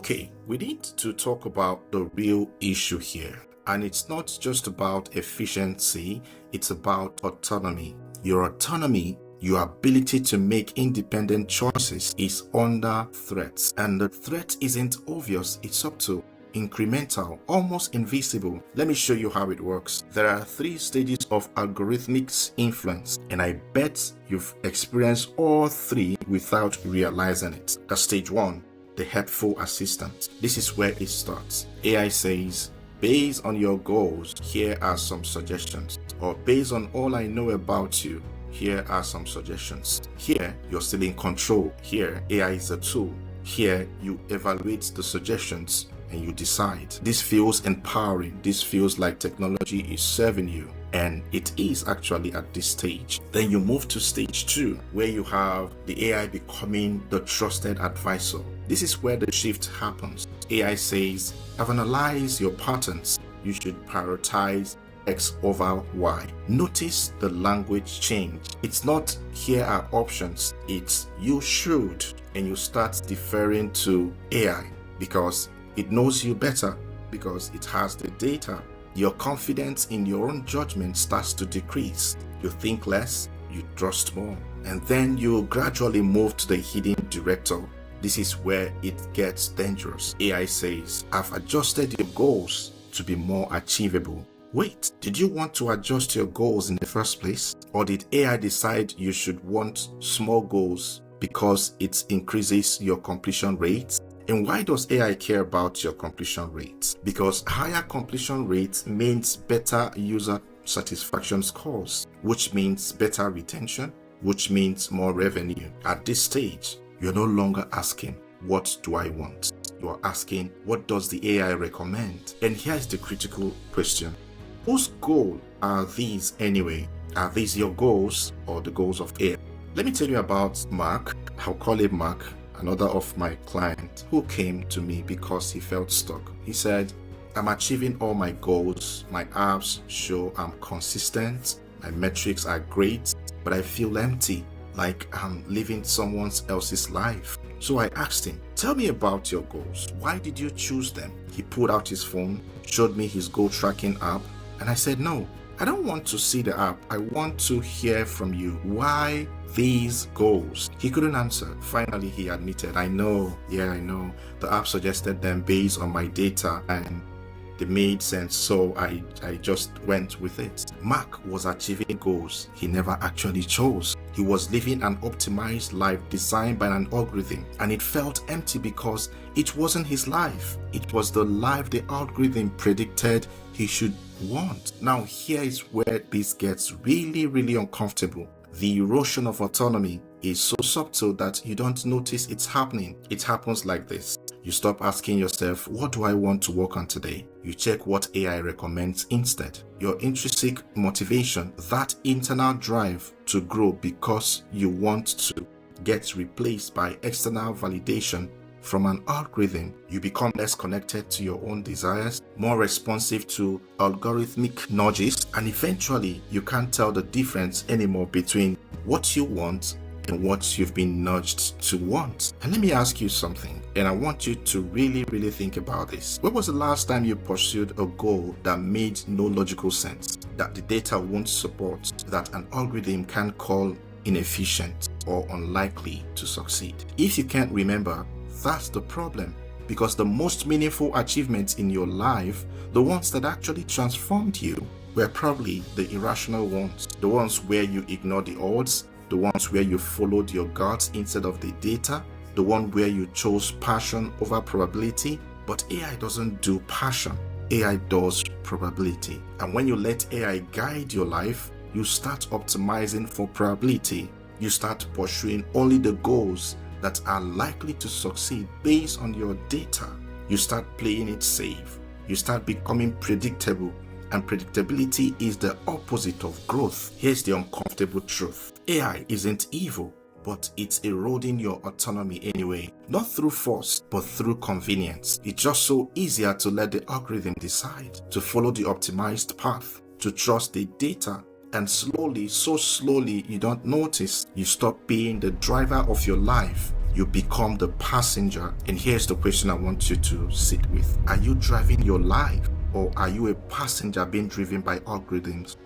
Okay, we need to talk about the real issue here. And it's not just about efficiency, it's about autonomy. Your autonomy, your ability to make independent choices is under threat. And the threat isn't obvious, it's subtle, incremental, almost invisible. Let me show you how it works. There are 3 stages of algorithmic influence, and I bet you've experienced all 3 without realizing it. That's stage 1. The helpful assistant. This is where it starts. AI says, based on your goals, here are some suggestions. Or based on all I know about you, here are some suggestions. Here, you're still in control. Here, AI is a tool. Here, you evaluate the suggestions and you decide. This feels empowering. This feels like technology is serving you. And it is actually at this stage. Then you move to stage 2, where you have the AI becoming the trusted advisor. This is where the shift happens. AI says, I've analyzed your patterns. You should prioritize X over Y. Notice the language change. It's not here are options. It's you should. And you start deferring to AI because it knows you better, because it has the data. Your confidence in your own judgment starts to decrease. You think less, you trust more. And then you gradually move to the hidden director. This is where it gets dangerous. AI says, I've adjusted your goals to be more achievable. Wait, did you want to adjust your goals in the first place? Or did AI decide you should want small goals because it increases your completion rate? And why does AI care about your completion rate? Because higher completion rate means better user satisfaction scores, which means better retention, which means more revenue. At this stage, you're no longer asking, what do I want? You're asking, what does the AI recommend? And here's the critical question. Whose goal are these anyway? Are these your goals or the goals of AI? Let me tell you about Mark. I'll call him Mark, another of my clients who came to me because he felt stuck. He said, I'm achieving all my goals. My apps show I'm consistent. My metrics are great, but I feel empty, like I'm living someone else's life. So I asked him, tell me about your goals. Why did you choose them? He pulled out his phone, showed me his goal tracking app, and I said, no, I don't want to see the app. I want to hear from you. Why these goals? He couldn't answer. Finally, he admitted, I know. The app suggested them based on my data and they made sense, so I just went with it. Mark was achieving goals he never actually chose. He was living an optimized life designed by an algorithm, and it felt empty because it wasn't his life. It was the life the algorithm predicted he should want. Now here is where this gets really, really uncomfortable. The erosion of autonomy is so subtle that you don't notice it's happening. It happens like this. You stop asking yourself, what do I want to work on today? You check what AI recommends instead. Your intrinsic motivation, that internal drive to grow because you want to, gets replaced by external validation from an algorithm. You become less connected to your own desires, more responsive to algorithmic nudges, and eventually you can't tell the difference anymore between what you want and what you've been nudged to want. And let me ask you something, and I want you to really, really think about this. When was the last time you pursued a goal that made no logical sense, that the data won't support, that an algorithm can call inefficient or unlikely to succeed? If you can't remember, that's the problem, because the most meaningful achievements in your life, the ones that actually transformed you, were probably the irrational ones, the ones where you ignored the odds, the ones where you followed your guts instead of the data, the one where you chose passion over probability. But AI doesn't do passion, AI does probability. And when you let AI guide your life, you start optimizing for probability. You start pursuing only the goals that are likely to succeed based on your data. You start playing it safe. You start becoming predictable. And predictability is the opposite of growth. Here's the uncomfortable truth. AI isn't evil, but it's eroding your autonomy anyway. Not through force, but through convenience. It's just so easier to let the algorithm decide, to follow the optimized path, to trust the data. And slowly, so slowly, you don't notice, you stop being the driver of your life. you become the passenger. And here's the question I want you to sit with. Are you driving your life, or are you a passenger being driven by algorithms?